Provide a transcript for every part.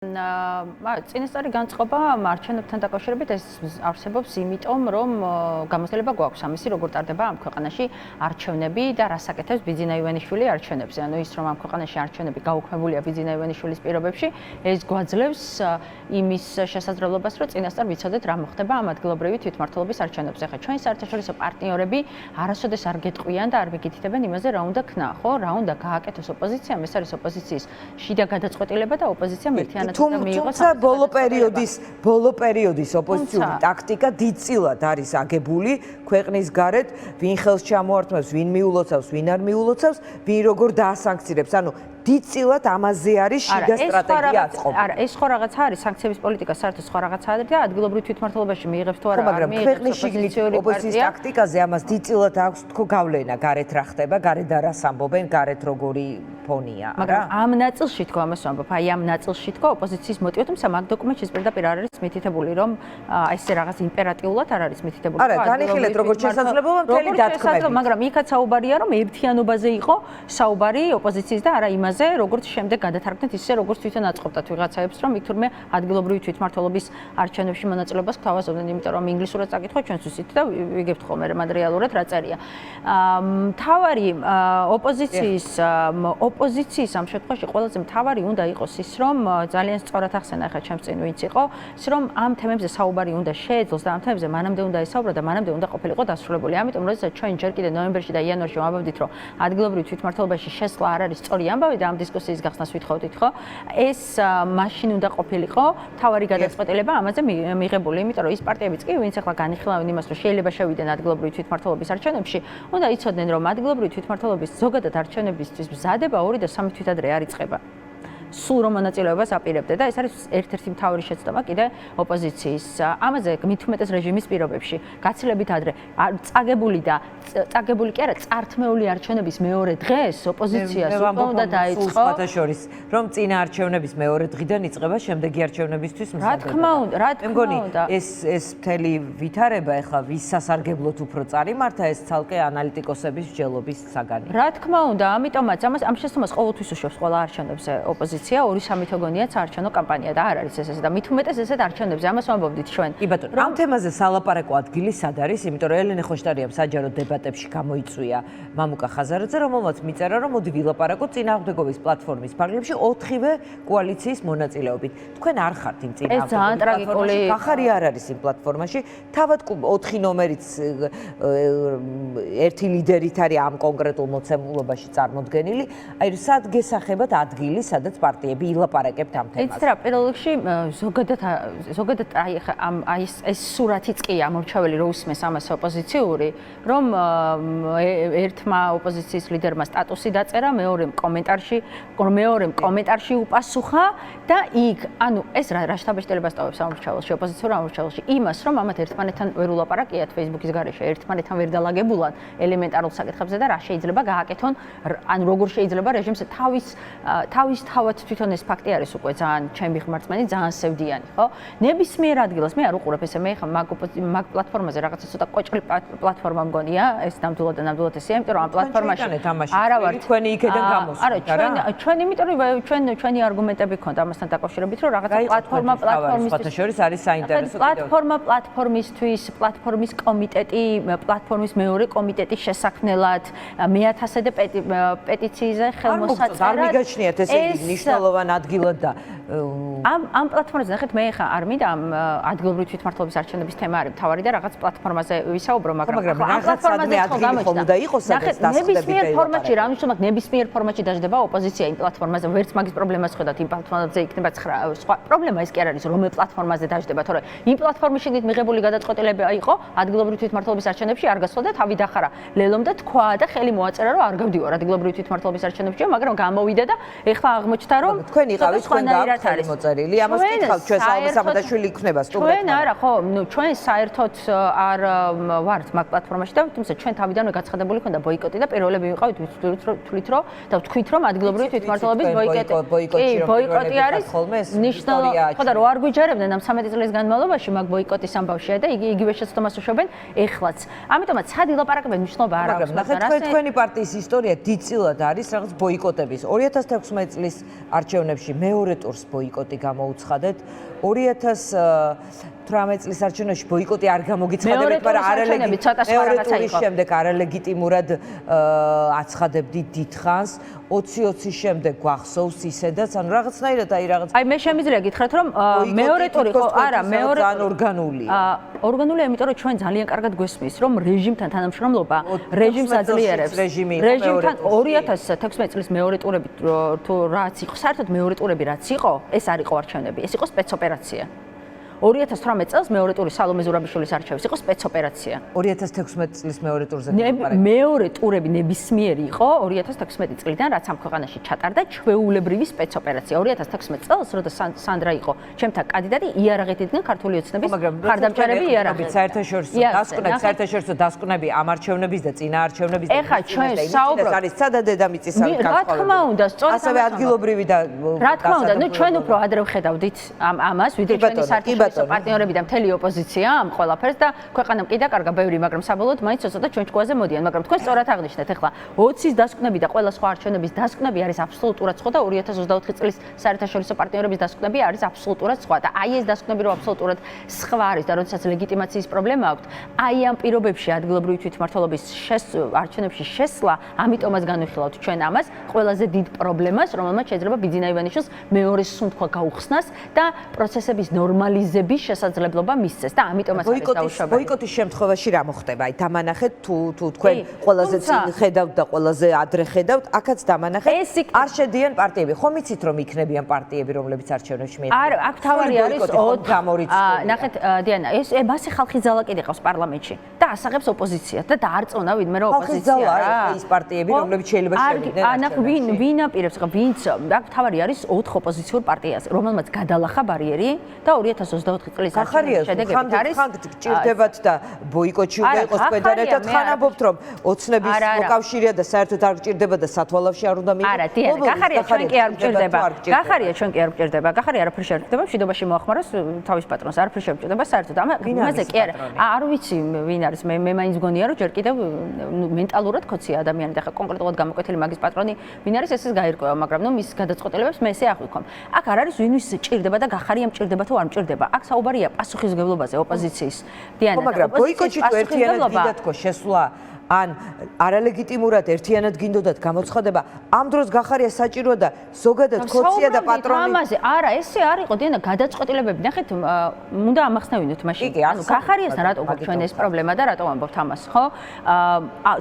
წინასწარი განწყობა არჩევნებთან დაკავშირებით ეს არსებობს იმიტომ, რომ გამოცდილება გვაქვს ამისი, როგორ ტარდება ამ ქვეყანაში არჩევნები და რას აკეთებს ბიძინა ივანიშვილი არჩევნებზე. ანუ ის, რომ ამ ქვეყანაში არჩევნები გაუქმებულია ბიძინა ივანიშვილის პირობებში, ეს გვაძლევს იმის შესაძლებლობას, რომ წინასწარ ვიცოდეთ, რა მოხდება ამ ადგილობრივი თვითმმართველობის არჩევნებზე. ხა ჩვენი საერთაშორისო პარტნიორები არასოდეს არ გეტყვიან და არ მიგითითებენ იმაზე, რა უნდა ქნა, ხო? რა უნდა გააკეთოს ოპოზიციამ, ეს არის ოპოზიციის შიდა გადაწყვეტილება და ოპოზიციამ ერთიანად თუმცა ბოლო პერიოდის ოპოზიციური ტაქტიკა დიდწილად არის აგებული ქვეყნის გარეთ, ვინ ხელს ჩამოართმევს, ვინ მიულოცავს, ვინ არ მიულოცავს, ვინ როგორ დაასანქცირებს. ანუ დიდწილად ამაზე არის შიდა სტრატეგია აწყობილი. არა, ეს ხო რაღაც არის, სანქციების პოლიტიკა საერთოდ სხვა რაღაც არის და ადგილობრივ თვითმმართველობაში მიიღებს თუ არა, მაგრამ ქვეყნის შიგნით ოპოზიციის ტაქტიკაზე ამას დიდწილად აქვს თქო გავლენა, გარეთ რა ხდება, გარეთ და რას ამბობენ, გარეთ როგორი ფონია, არა? მაგრამ ამ ნაწილში თქო ამას ვამბობ, აი ამ ნაწილში თქო ოპოზიციის მოტივი, თუმცა მაგ დოკუმენტში პირდაპირ არ არის მითითებული, რომ აი ესე რაღაც იმპერატიულად არ არის მითითებული. არა, განიხილეთ როგორც შესაძლებლობა მთელი დათქმები. მაგრამ იქაც საუბარია, რომ ერთიანობაზე იყო საუბარი ოპოზიციის და არა იმაზე, როგორც შემდეგ გადათარგმნეთ ისე, როგორც თვითონ აწყობდათ ვიღაცაებს, რომ იქ თურმე ადგილობრივი თვითმმართველობის არჩევნებში მონაწილეობას გთავაზობდნენ, იმიტომ რომ ინგლისურად წაკითხვა ჩვენც ვისით და ვიგებთ ხოლმე რა რეალურად რა წერია. მთავარი ოპოზიციის ამ შემთხვევაში ყველაზე მთავარი უნდა იყოს ის, რომ ძალიან სწორად ახსენა ახლა ჩემს წინ ვინც იყო, ის რომ ამ თემებზე საუბარი უნდა შეეძლოს და ამ თემებზე მანამდე უნდა ესაუბრა და მანამდე უნდა ყოფილიყო დასრულებული. ამიტომ როდესაც ჩვენ ჯერ კიდე ნოემბერში და იანვარში ვამბობდით, რომ ადგილობრივ თვითმმართველობაში შესვლა არ არის სწორი ამბავი და ამ დისკუსიის გახსნას ვითხოვდით, ხო? ეს მაშინ უნდა ყოფილიყო მთავარი გადაწყვეტილება ამაზე მიღებული, იმიტომ რომ ის პარტიებიც კი, ვინც ახლა განიხილავენ იმას, რომ შეიძლება შევიდნენ ადგილობრივი თვითმმართველობის არჩევნებში, უნდა იცოდნენ, რომ ადგილობრივი თვითმმართველობის ზოგადად არჩევნებისთვის მზადება 2 და 3 თვით ადრე არ იწყება. სულ რომ მონაწილეობას აპირებდა და ეს არის ერთ-ერთი მთავარი შეცდომა კიდე ოპოზიციის. ამაზე მithumetes რეჟიმის პირობებში გაცილებით ადრე წაგებული კი არა, წართმეული არჩევნების მეორე დღეს ოპოზიციას უნდა დაიწყო. რომ წინა არჩევნების მეორე დღიდან იწყება შემდეგი არჩევნებისთვის მზადება. რა თქმა უნდა, ეს მთელი ვითარება ახლა ვის სასარგებლოდ უფრო წარიმართა, ეს ცალკე ანალიტიკოსების მსჯელობის საგანია. რა თქმა უნდა, ამიტომაც ამ შეცდომას ყოველთვის უშვებს ყველა არჩევნებზე ოპოზიცია. 2-3 თვეოგონია საარჩევნო კამპანია და არ არის ესეც და მithumetes ესეთ არჩევნებზე ამას ვამბობდით ჩვენ. კი ბატონო, ამ თემაზე სალაპარაკო ადგილი სად არის? იმიტომ რომ ელენე ხოშტარიამ საჯარო დებატებში გამოიწვია მამუკა ხაზარაძე, რომელმაც მიწერა, რომ მოდი ვილაპარაკოთ წინააღმდეგობის პლატფორმის ფარგლებში 4-ვე კოალიციის მონაწილეობით. თქვენ არ ხართ იმ წინააღმდეგობის პლატფორმაში, ხახარი არ არის იმ პლატფორმაში. თავად 4 ნომერიც ერთი ლიდერით არის ამ კონკრეტულ მოცემულობაში წარმოდგენილი. აი სად გესახებათ ადგილი, სადაც პარტიები ილაპარაკებთ ამ თემაზე. იცით რა, პირველ რიგში ზოგადად აი ეს სურათიც კი ამორჩეველი რო უსმეს ამას ოპოზიციური, რომ ერთმა ოპოზიციის ლიდერმა სტატუსი დაწერა, მეორემ კომენტარში უპასუხა და იქ, ანუ ეს რა შთაბეჭდილებას ტოვებს ამორჩეველში, ოპოზიციურ ამორჩეველში, იმას, რომ ამათ ერთმანეთთან ვერ ულაპარაკიათ Facebook-ის გარეშე, ერთმანეთთან ვერ დალაგებულან ელემენტარულ საკითხებზე და რა შეიძლება გააკეთონ, ანუ როგორ შეიძლება რეჟიმს თავად თვითონ ეს ფაქტი არის უკვე ძალიან ჩემი ხმარწმენი, ძალიან სევდიანი, ხო? ნებისმიერ ადგილას მე არ უყურებ ესე მე ხა მაგ პლატფორმაზე რაღაცა ცოტა კოჭრი პლატფორმა მგონია, ეს ნამდვილად ესეა, იმიტომ რომ ამ პლატფორმაში არა ვარ თქვენი იქიდან გამოსვლა. არა, ჩვენ იმიტომ რომ ჩვენი არგუმენტები ქონდა ამასთან დაკავშირებით, რომ რაღაცა პლატფორმისთვის არის საინტერესო პლატფორმისთვის, პლატფორმის კომიტეტი, პლატფორმის მეორე კომიტეტის შესაქმნელად, მე-1000-ე პეტიციაზე ხელმოსაწერად არ მიგაჩნიათ ესე ნიშნულოვან ადგილად და ამ პლატფორმაზე ნახეთ მე ხა არ მინდა ამ ადგილობრივი თვითმმართველობის არჩევნების თემა არის მთავარი და რაღაც პლატფორმაზე ვისაუბრო, მაგრამ რაღაცადმე ადგილი ხომ უნდა იყოს სადაც ნებისმიერ ფორმატში რა ნიშნავს ნებისმიერ ფორმატში დაждდება ოპოზიცია იმ პლატფორმაზე ვერც მაგის პრობლემას ხედავთ იმ პლატფორმაზე იქნება სხვა პრობლემა ის კი არ არის რომელ პლატფორმაზე დაждდება თორე იმ პლატფორმის შიგნით მიღებული გადაწყვეტილება იყო ადგილობრივი თვითმმართველობის არჩევნებში არ გასვლა და თავი დახარა ლელომ და თქვა და ხელი მოაწერა რომ არ გავდივარ ადგილობრივი თვითმმართველობის არჩევნებში მაგრამ გამოვიდა და ეხლა აღმოჩნდა რომ თქვენ იყავით თქვენ გაქვთ მოწერილი ამას კითხავთ ჩვენ საუბარსამადაშვილი იქნება სტუმრად ჩვენ არა ხო ჩვენ საერთოდ არ ვართ მაგ პლატფორმაში და თუმცა ჩვენ თავიდანვე გაცხადებული ქონდა ბოიკოტი და პირველები ვიყავით თვლით რომ და ვთქვით რომ ადგილობრივი თვითმმართველობის ბოიკოტი არის ნიშნულოვანი ხო და რო არ გვიჯერებდნენ ამ 13 წლის განმავლობაში მაგ ბოიკოტის ამბავშია და იგივე შეცდომას უშვებენ ეხლაც ამიტომაც სად ილაპარაკებენ მნიშვნელობა არ აქვს მაგრამ ნახეთ თქვენი პარტიის ისტორია დიდწილად არის რაღაც ბოიკოტების 2016 წლის არჩევნებში მეორე ტურს ბოიკოტი გამოუცხადეთ. 2018 წლის არჩევნებში ბოიკოტი არ გამოგიცხადებთ, მაგრამ მეორე ტურის შემდეგ არალეგიტიმურად აცხადებდით დიდხანს. 20-20 შემდეგ გვახსოვს ისედაც, ანუ რაღაცნაირად აი მე შემიძლია გითხრათ, რომ მეორე ტური ხო არა, მეორე ორგანულია. ორგანულია, იმიტომ რომ ჩვენ ძალიან კარგად გვესმის, რომ რეჟიმთან თანამშრომლობა რეჟიმს აძლიერებს. რეჟიმთან 2016 წლის მეორე ტურები თუ რაც იყო, საერთოდ მეორე ტურები რაც იყო, ეს არ იყო არჩევნები, ეს იყო სპეცოპერაცია. 2018 წელს მეორე ტური სალომე ზურაბიშვილის არჩევის იყო სპეცოპერაცია. 2016 წლის მეორე ტურზე მეორე ტურები ნებისმიერი იყო 2016 წლიდან, რაც ამ ქვეყანაში ჩატარდა ჩვეულებრივი სპეცოპერაცია. 2016 წელს, როცა სანდრა იყო ჩემთან კანდიდატი, იარაღეთიდან ქართული ოცნების მხარდამჭერები იარაღეთ. საერთაშორისო დასკვნები ამ არჩევნების და წინა არჩევნების და ეხა ჩვენ საუბრობთ არის სადა დედამიწისავე რა თქმა უნდა, სწორედ ასევე ადგილობრივი და რა თქმა უნდა, ნუ ჩვენ უფრო ადრე ვხედავდით ამას, ვიდრე ჩვენი საერთაშორისო პარტნიორები და მთელი ოპოზიცია ამ ყველაფერს და ქვეყანამ კი დაკარგა ბევრი, მაგრამ საბოლოოდ მაინც ცოტა ჩვენ ჭკუაზე მოდიან, მაგრამ თქვენ სწორად აღნიშნეთ, ეხლა 20-ის დასკვნები და ყველა სხვა არჩევნების დასკვნები არის აბსოლუტურად სხვა და 2024 წლის საერთაშორისო პარტნიორების დასკვნები არის აბსოლუტურად სხვა და აი ეს დასკვნები რომ აბსოლუტურად სხვა არის და როდესაც ლეგიტიმაციის პრობლემა აქვს, აი ამ პირობებში ადგილობრივი თვითმმართველობის არჩევნებში შესვლა, ამიტომაც განვიხილავთ ჩვენ ამას, ყველაზე დიდ პრობლემას, რომელმაც შეიძლება ბიძინა ივანიშვილს მეორე სუნთქვა გაუხსნას და პროცესების ნორმალიზების შესაძლებლობა მისცეს და ამიტომაც არის დაუშვებელი. ბოიკოტის შემთხვევაში რა მოხდება? აი დამანახეთ თუ თქვენ ყველაზე წინ ხედავთ და ყველაზე ადრე ხედავთ, აქაც დამანახეთ. არ შედიან პარტიები. ხომ იცით რომ იქნებიან პარტიები, რომლებიც არჩევნებში მიიღებენ? არ, აქ თავარი არის 4. ნახეთ, დიანა, ეს მასე ხალხის ძალა კიდე ყავს პარლამენტში და ასაღებს ოპოზიციას და დაარწმუნა ვინმე რომ ოპოზიცია რა. ის პარტიები, რომლებიც შეიძლება შევიდნენ. ნახ ვინ აპირებს, ვინც აქ თავარი არის 4 ოპოზიციურ პარტიას, რომელმაც გადალახა ბარიერი და 2024 წლის არჩევნების შედეგებით არის ჭირდებათ და ბოიკოტში უნდა იყოს ყველანაირად თან ამბობთ რომ ოცნების მოკავშირეა და საერთოდ არ გჭირდება და სათვალავში არ უნდა მიიღოს. არა, დიანა, გახარია ჩვენ კი არ გჭირდება. გახარია ჩვენ კი არ გჭირდება. გახარია არაფერი არ გჭირდება, მშვიდობაში მოახმაროს თავის პატრონს, არაფერი არ გჭირდება საერთოდ. ამაზე კი არა. არ ვიცი ვინ არის, მე მაინც გონია რომ ჯერ კიდევ მენტალურად ქოცია ადამიანი და ხა კონკრეტულად გამოკვეთილი მაგის პატრონი ვინ არის ესეც გაირკვევა, მაგრამ ნუ მის გადაწყვეტილებებს მე ესე აღვიქვამ. აქ არ არის ვინ ვის ჭირდება და გახარია მჭირდება თუ არ მჭირდება. აქ საუბარია პასუხისმგებლობაზე ოპოზიციის. დიანა, მაგრამ ბოიკოტში თუ ერთიანად გინდათ ხო შესვლა ან არალეგიტიმურად ერთიანად გინდოდათ გამოცხადება, ამ დროს გახარია საჭიროა და ზოგადად ქოცია და პატრონი. ამაზე არა, ესე არ იყო დიანა გადაწყვეტილებები. ნახეთ, უნდა ამახსნევინოთ მაშინ. ანუ გახარიასთან რატო გვაქვს ჩვენ ეს პრობლემა და რატო ამბობთ ამას, ხო?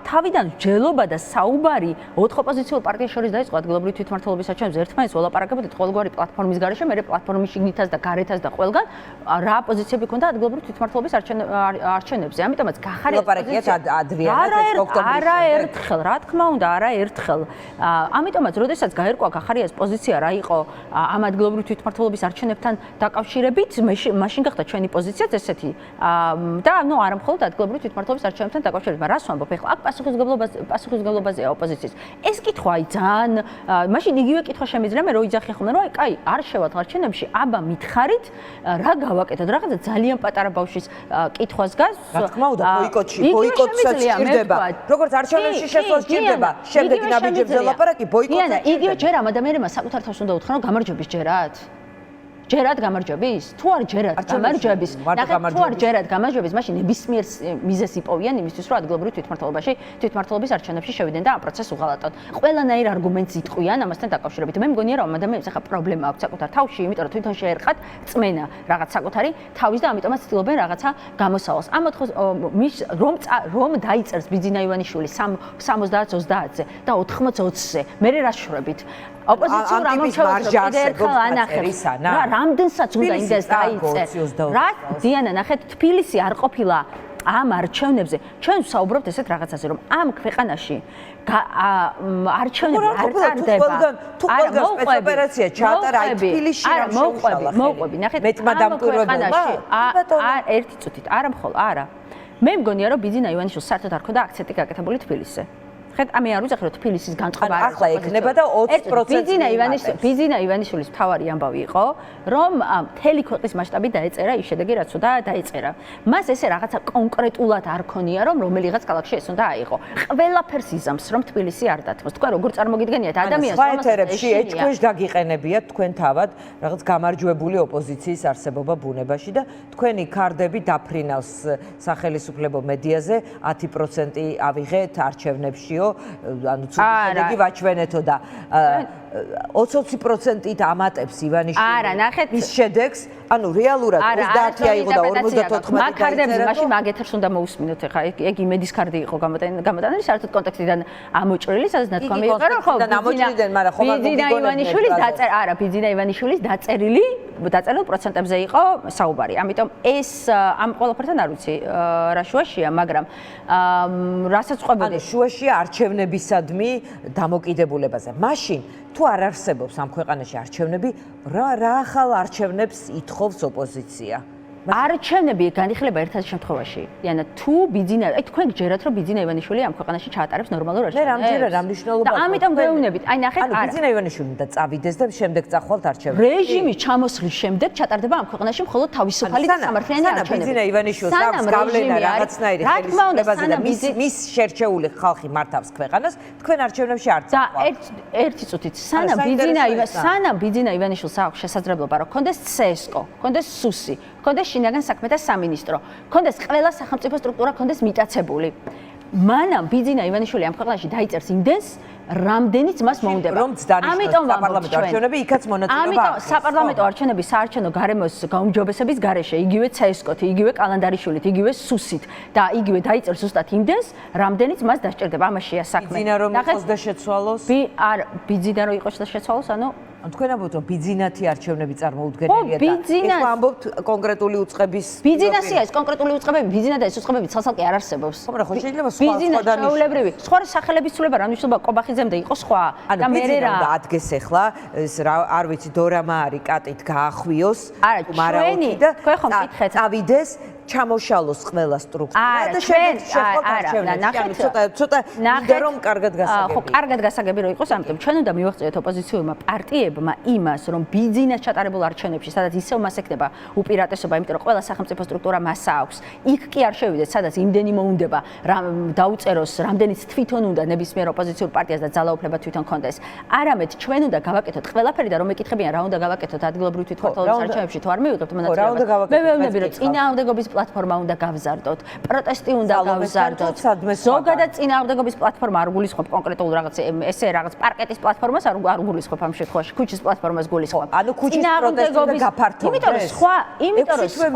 თავიდან ჯელობა და საუბარი 4 ოპოზიციურ პარტიას შორის დაიწყო ადგილობრივი თვითმმართველობის არჩევნებზე. ერთმანეთს ველაპარაკებოდით ყოველგვარი პლატფორმის გარეშე, მე პლატფორმის შიგნითაც და გარეთაც და ყველგან რა პოზიციები ქონდა ადგილობრივი თვითმმართველობის არჩევნებზე. ამიტომაც გახარია ლაპარაკიათ ადრიანად არაერთხელ, რა თქმა უნდა, არაერთხელ. ამიტომაც, როდესაც გაირკვა გახარიას პოზიცია რა იყო ამ ადგილობრივი თვითმმართველობის არჩევნებთან დაკავშირებით, მაშინ გახდა ჩვენი პოზიციაც ესეთი. და ნუ არა მხოლოდ ადგილობრივი თვითმმართველობის არჩევნებთან დაკავშირებით, მაგრამ რას ვამბობ ეხლა? აქ პასუხისმგებლობაზეა ოპოზიციის. ეს კითხვა აი ძალიან, მაშინ იგივე კითხვა შემიძლია მე რო იძახი ხოლმე, რომ აი, კაი, არ შევათ არჩევნებში, აბა მითხარით, რა გავაკეთოთ? რაღაცა ძალიან პატარა ბავშვის კითხვას გას. რა თქმა უნდა, ბოიკოტსაც ჭირდება. როგორც არჩევნებში შესვლა ჭირდება, შემდეგ ნაბიჯებზე ლაპარაკი ბოიკოტს. იგივე ჯერ ამ ადამიანებმა საკუთარ თავს უნდა უთხრან, რომ გამარჯვების ჯერათ. ჯერად გამარჯვების? თუ არ ჯერად გამარჯვების, თუ არ ჯერად გამარჯვების, მაშინ ნებისმიერ მიზეზს იპოვიან იმისთვის, რომ ადგილობრივი თვითმმართველობის არჩევნებში შევიდნენ და ამ პროცესს უღალატონ. ყველანაირ არგუმენტს იტყვიან ამასთან დაკავშირებით. მე მგონია, რომ ამ ადამიანებს ახლა პრობლემა აქვს საკუთარ თავში, იმიტომ რომ თვითონ შეერყათ წმენა რაღაც საკუთარი თავის და ამიტომაც ცდილობენ რაღაცა გამოსავალს. ამ რომ დაიწერს ბიძინა ივანიშვილი 70-30-ზე და 80-20-ზე, მე რა შვრებით? ოპოზიციურ ამომრჩევლებს კიდე ერთხელ ანახებს. რა რამდენსაც უნდა იმდეს დაიწერ. რა დიანა, ნახეთ, თბილისი არ ყოფილა ამ არჩევნებზე. ჩვენ ვსაუბრობთ ესეთ რაღაცაზე, რომ ამ ქვეყანაში არჩევნები არ ტარდება. თუ ყველგან სპეცოპერაცია ჩაატარა აი თბილისში რა მოუყვები, ნახეთ, ამ ქვეყანაში ერთი წუთით, არა მხოლოდ, არა. მე მგონია, რომ ბიძინა ივანიშვილს საერთოდ არ ქონდა აქცენტი გაკეთებული თბილისზე. ნახეთ, მე არ ვიცი რომ თბილისის განწყობა არა ახლა ეკნება და 20% ბიძინა ივანიშვილის მთავარი ამბავი იყო, რომ მთელი ქვეყნის მასშტაბით დაეწერა ის შედეგი, რაც უნდა დაეწერა. მას ესე რაღაცა კონკრეტულად არ ქონია, რომ რომელიღაც ქალაქში ეს უნდა აიღო. ყველაფერს იზამს, რომ თბილისი არ დათმოს. თქვენ როგორ წარმოგიდგენიათ ადამიანს, რომელსაც ეჭქვეშ გაგიყენებიათ თქვენ თავად რაღაც გამარჯვებული ოპოზიციის არსებობა ბუნებაში და თქვენი ქარდები დაფრინავს სახელმწიფო მედიაზე 10% ავიღეთ არჩევნებშიო, ანუ ცუდი შედეგი ვაჩვენეთო და 20%-ით ამატებს ივანიშვილი ის შედეგს, ანუ რეალურად 30 აიღო და 54 მაგ ქარდებზე მაშინ მაგ ეთერს უნდა მოусმინოთ ახლა ეგ იმედის ქარდი იყო გამოტანილი საერთოდ კონტექსტიდან ამოჭრილი, სადაც ნათქვამი იყო რომ ხო ბიძინა ივანიშვილის დაწერილი, არა ბიძინა ივანიშვილის დაწერილ პროცენტებზე იყო საუბარი. ამიტომ ეს ამ ყველაფერთან არ ვიცი რა შუაშია, მაგრამ რასაც ყვებოდი შუაშია არჩევნებისადმი დამოკიდებულებაზე. მაშინ თუ არ არსებობს ამ ქვეყანაში არჩევნები, რა ახალ არჩევნებს ითხოვს ოპოზიცია? არჩევნები განიხილება ერთ შემთხვევაში. იანა თუ ბიძინა, აი თქვენ გჯერათ რომ ბიძინა ივანიშვილი ამ ქვეყანაში ჩაატარებს ნორმალურ არჩევნებს. რა მნიშვნელობა აქვს? და ამიტომ გვეუბნებით, აი ნახეთ, არა. ბიძინა ივანიშვილი და წავიდეს და შემდეგ წახვალთ არჩევნებს. რეჟიმის ჩამოსვლის შემდეგ ჩატარდება ამ ქვეყანაში მხოლოდ თავისუფალი და სამართლიანი არჩევნები. ბიძინა ივანიშვილს აქვს გავლენა რაღაცნაირი ხელისუფლებაზე და მის შერჩეული ხალხი მართავს ქვეყანას, თქვენ არჩევნებში არ წახვალთ. და ერთი წუთით, სანამ ბიძინა ივანიშვილს აქვს შესაძლებლობა რომ კონდეს CSKO, კონდეს SUSI, კონდეს შინაგან საქმეთა სამინისტრო, კონდეს ყველა სახელმწიფო სტრუქტურა კონდეს მიტაცებული. მანამ ბიძინა ივანიშვილი ამ ქვეყანაში დაიწერს იმდენს, რამდენიც მას მოუნდება. ამიტომ საპარლამენტო არჩევნები იქაც მონაწილეობა აქვს. ამიტომ საპარლამენტო არჩევნები საარჩევნო გარემოს გაუმჯობესების გარეშე, იგივე CSKO-თ, იგივე კალანდარიშვილით, იგივე SUSI-თ და იგივე დაიწერს ზუსტად იმდენს, რამდენიც მას დასჭირდება. ამაშია საქმე. ბიძინა რომ იყოს და შეცვალოს? ბიძინა რომ იყოს და შეცვალოს, ანუ თქვენ ამბობთ რომ ბიძინათი არჩევნები წარმოუდგენელია და ეხლა ამბობთ კონკრეტული უწყების ბიძინასია ეს კონკრეტული უწყებები, ბიძინა და ეს უწყებები ცალ-ცალკე არ არსებობს. მაგრამ ხო შეიძლება სხვა ჩვეულებრივი, სხვა სახელების ცვლილება რა მნიშვნელობა ყობახიძემდე იყო სხვა და მე რა ადგეს ეხლა ეს არ ვიცი დორამა არის კატით გაახვიოს მარაოთი და წავიდეს ჩამოშალოს ყველა სტრუქტურა და შემდეგ შეხვდეთ არჩევნებს. ცოტა მინდა რომ კარგად გასაგები. ხო, კარგად გასაგები რომ იყოს, ამიტომ ჩვენ უნდა მივაღწიოთ ოპოზიციურმა პარტიებმა იმას, რომ ბიძინას ჩატარებულ არჩევნებში, სადაც ისევ მას ექნება უპირატესობა, იმიტომ რომ ყველა სახელმწიფო სტრუქტურა მას აქვს. იქ კი არ შევიდეთ, სადაც იმდენი მოუნდება, დაუწეროს, რამდენიც თვითონ უნდა ნებისმიერ ოპოზიციურ პარტიას და ძალაუფლება თვითონ კონდეს. არამედ ჩვენ უნდა გავაკეთოთ ყველაფერი და რომ ეკითხებიან რა უნდა გავაკეთოთ ადგილობრივ თვითმმართველობის არჩევნებში თუ არ მივიღებთ მონაწილეობას. მე ვეუბნები რომ წინააღმდეგობის პლატფორმა უნდა გავზარდოთ, პროტესტი უნდა გავზარდოთ. ზოგადად წინააღმდეგობის პლატფორმა არ გულისხმობ კონკრეტულ რაღაც ესე რაღაც პარკეტის პლატფორმას არ გულისხმობ ამ შემთხვევაში, ქუჩის პლატფორმას გულისხმობ. ანუ ქუჩის პროტესტი და გაფართოვდეს. იმიტომ რომ სხვა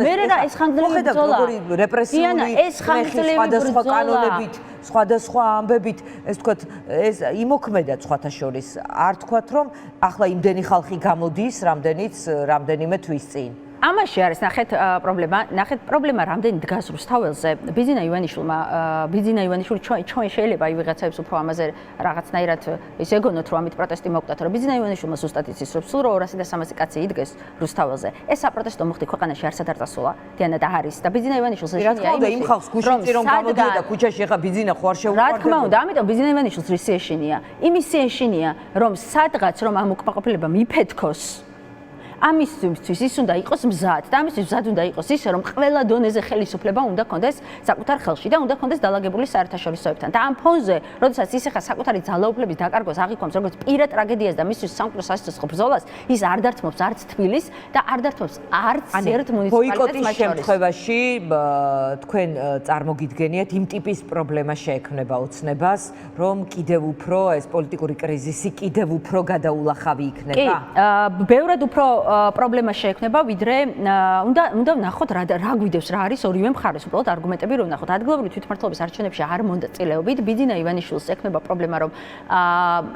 მე რა ეს ხანგრძლივი ბრძოლა. რეპრესიული სხვადასხვა კანონებით, სხვადასხვა ამბებით, ეს თქვათ ეს იმოქმედა სხვათა შორის. არ თქვათ რომ ახლა იმდენი ხალხი გამოდის, რამდენიმე თვის წინ. ამაში არის ნახეთ პრობლემა რამდენი დგას რუსთაველზე. ბიძინა ივანიშვილი ჩვენ შეიძლება ვიღაცებს უფრო ამაზე რაღაცნაირად ის ეგონოთ რომ ამით პროტესტი მოკვდათ, რომ ბიძინა ივანიშვილმა ზუსტად იცის რომ სულ 200-300 კაცი იდგეს რუსთაველზე. ეს საპროტესტო მოხდი ქვეყანაში არსად არ წასულა. დიანად არის და ბიძინა ივანიშვილს ეშინია იმ ხალხს გუშინში რომ გამოდიოდა ქუჩაში ახლა ბიძინა ხო არ შეუყვარდება. რა თქმა უნდა, ამიტომ ბიძინა ივანიშვილს რის ეშინია? იმის ეშინია რომ სადღაც რომ ამ უკმაყოფილება მიფეთქოს ამისთვის ის უნდა იყოს მზად და ამისთვის მზად უნდა იყოს ისე რომ ყველა დონეზე ხელისუფლება უნდა კონდეს საკუთარ ხელში და უნდა კონდეს დალაგებული საერთაშორისოებთან და ამ ფონზე როდესაც ის ახლა საკუთარი ძალაუფლების დაკარგვას აღიქვამს როგორც პირად ტრაგედიას და მისთვის სამკვდრო სასიცოცხლო ბრძოლას ის არ დართმობს არც თბილისს და არ დართმობს არც ერთ მუნიციპალიტეტს ბოიკოტის შემთხვევაში თქვენ წარმოგიდგენიათ იმ ტიპის პრობლემა შეექმნება ოცნებას რომ კიდევ უფრო ეს პოლიტიკური კრიზისი კიდევ უფრო გადაულახავი იქნება კი ბევრად უფრო პრობლემა შეექმნება, ვიდრე უნდა ვნახოთ რა გვიდევს, რა არის ორივე მხარეს, უბრალოდ არგუმენტები რომ ვნახოთ. ადგილობრივი თვითმმართველობის არჩევნებში არ მონაწილეობით ბიძინა ივანიშვილს ექმნება პრობლემა, რომ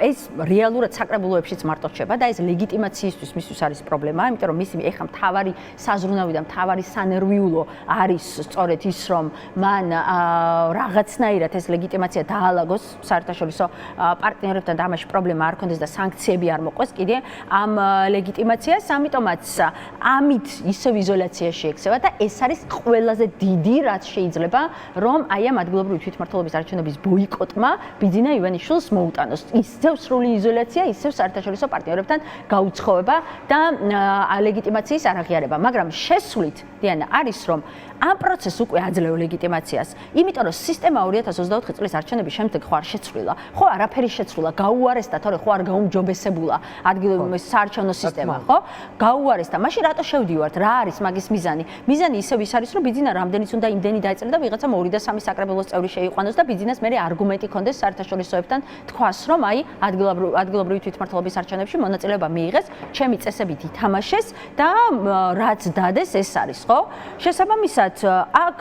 ეს რეალურად საკრებულოებშიც მარტო რჩება და ეს ლეგიტიმაციისთვის მისთვის არის პრობლემა, იმიტომ რომ მისი ეხლა მთავარი საზრუნავი და მთავარი სანერვიულო არის სწორედ ის, რომ მან რაღაცნაირად ეს ლეგიტიმაცია დაალაგოს საერთაშორისო პარტნიორებთან და ამაში პრობლემა არ ქონდეს და სანქციები არ მოყვეს კიდე ამ ლეგიტიმაციას. ამიტომაც ამით ისევ იზოლაციაში ექცევა და ეს არის ყველაზე დიდი რაც შეიძლება რომ აი ამ ადგილობრივი თვითმმართველობის არჩევნების ბოიკოტმა ბიძინა ივანიშვილს მოუტანოს. ისევ სრული იზოლაცია, ისევ საერთაშორისო პარტნიორებთან გაუცხოება და ლეგიტიმაციის არაღიარება, მაგრამ შესვლით დიანა არის რომ ამ პროცესს უკვე აძლევ ლეგიტიმაციას, იმიტომ რომ სისტემა 2024 წლის არჩევნების შემდეგ ხო არ შეცვლილა, ხო არაფერი შეცვლილა, გაუარესდა, თორე ხო არ გაუმჯობესებულა ადგილობრივი საარჩევნო სისტემა, ხო? გაუარესდა. მაშინ რატო შევდივართ? რა არის მაგის მიზანი? მიზანი ისევ ის არის, რომ ბიძინა რამდენიც უნდა იმდენი დაეწერა და ვიღაცამ 2 და 3 საკრებულოს წევრი შეიყვანოს და ბიძინას მე არგუმენტი ქონდეს საერთაშორისოებთან თქვას, რომ აი ადგილობრივი თვითმმართველობის არჩევნებში მონაწილეობა მიიღეს, ჩემი წესებით ითამაშეს და რაც დადეს ეს არის, ხო? შესაბამისად აქ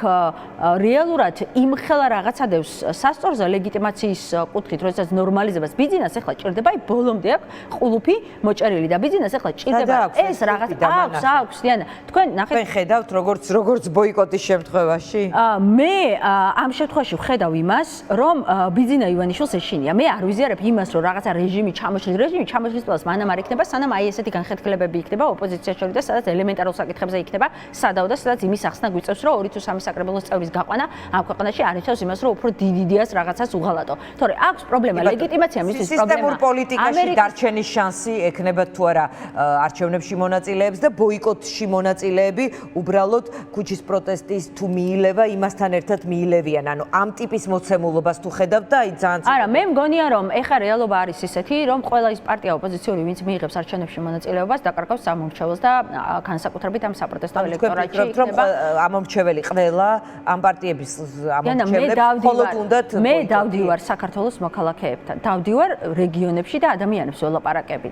რეალურად იმხელა რაღაცადევს სასწორზე ლეგიტიმაციის კუთხით, როდესაც ნორმალიზებას ბიძინას ახლა ჭირდება, აი ბოლომდე აქვს ყულუფი მოჭერილი და ბიძინას ახლა ჭირდება ეს რაღაც აქვს დიანა. თქვენ ნახეთ თქვენ ხედავთ როგორც ბოიკოტის შემთხვევაში? მე ამ შემთხვევაში ვხედავ იმას, რომ ბიძინა ივანიშვილს ეშინია. მე არ ვიზიარებ იმას, რომ რაღაცა რეჟიმი ჩამოშლის პლუს მანამ არ იქნება, სანამ აი ესეთი განხეთქილებები იქნება ოპოზიციაში შორის და სადაც ელემენტარულ საკითხებზე იქნება სადაო და სადაც იმის ახსნა გვიწევს, რომ 2 თუ 3 საკრებულოს წევრის გაყვანა ამ ქვეყანაში არ იცავს იმას, რომ უფრო დიდი იდეას რაღაცას უღალატო. თორე აქვს პრობლემა ლეგიტიმაცია მისთვის პრობლემა. სისტემურ პოლიტიკაში დარჩენის შანსი ექნება თუ არა არჩევნებში მონაწილეებს და ბოიკოტში მონაწილეები უბრალოდ ქუჩის პროტესტის თუ მიილევა იმასთან ერთად მიილევიან. ანუ ამ ტიპის მოცემულობას თუ ხედავთ და აი ძალიან არა, მე მგონია რომ ეხა რეალობა არის ისეთი, რომ ყველა ის პარტია ოპოზიციური, ვინც მიიღებს არჩევნებში მონაწილეობას, დაკარგავს სამომრჩეველს და განსაკუთრებით ამ საპროტესტო ელექტორატში იქნება ამომრჩეველი ყველა ამ პარტიების ამომრჩევლებს მხოლოდ უნდათ მე დავდივარ საქართველოს მოქალაქეებთან, დავდივარ რეგიონებში და ადამიანებს ველაპარაკები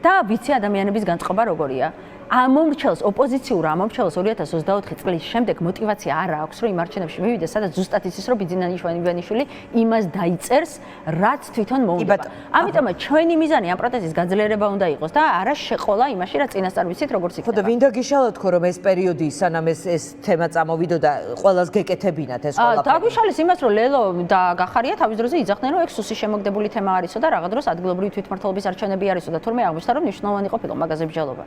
და ვიცი ადამიანების განწყობა როგორია. ამომრჩეველს, ოპოზიციურ ამომრჩეველს 2024 წლის შემდეგ мотиваცია არ აქვს, რომ იმ არჩევნებში მივიდეს, სადაც ზუსტად იცის, რომ ბიძინა ივანიშვილი იმას დაიწერს, რაც თვითონ მოუნდება. ამიტომ ჩვენი მიზანი ამ პროტესტის გაძლიერება უნდა იყოს და არა შეყოლა იმაში, რაც წინასწარ ვიცით, როგორც იქნება. ხო და ვინ დაგიშალოთ ხო, რომ ეს პერიოდი სანამ ეს თემა წამოვიდო და ყველას გეკეთებინათ ეს ყველაფერი. დაგვიშალეს იმას, რომ ლელო და გახარია თავის დროზე იძახდნენ, რომ ექსუსი შემოგდებული თემა არისო და რაღაც დროს ადგილობრივი თვითმმართველობის არჩევნები არისო და თურმე აღმოჩნდა, რომ მნიშვნელოვანი ყოფილა მაგაზე ბრძოლობა.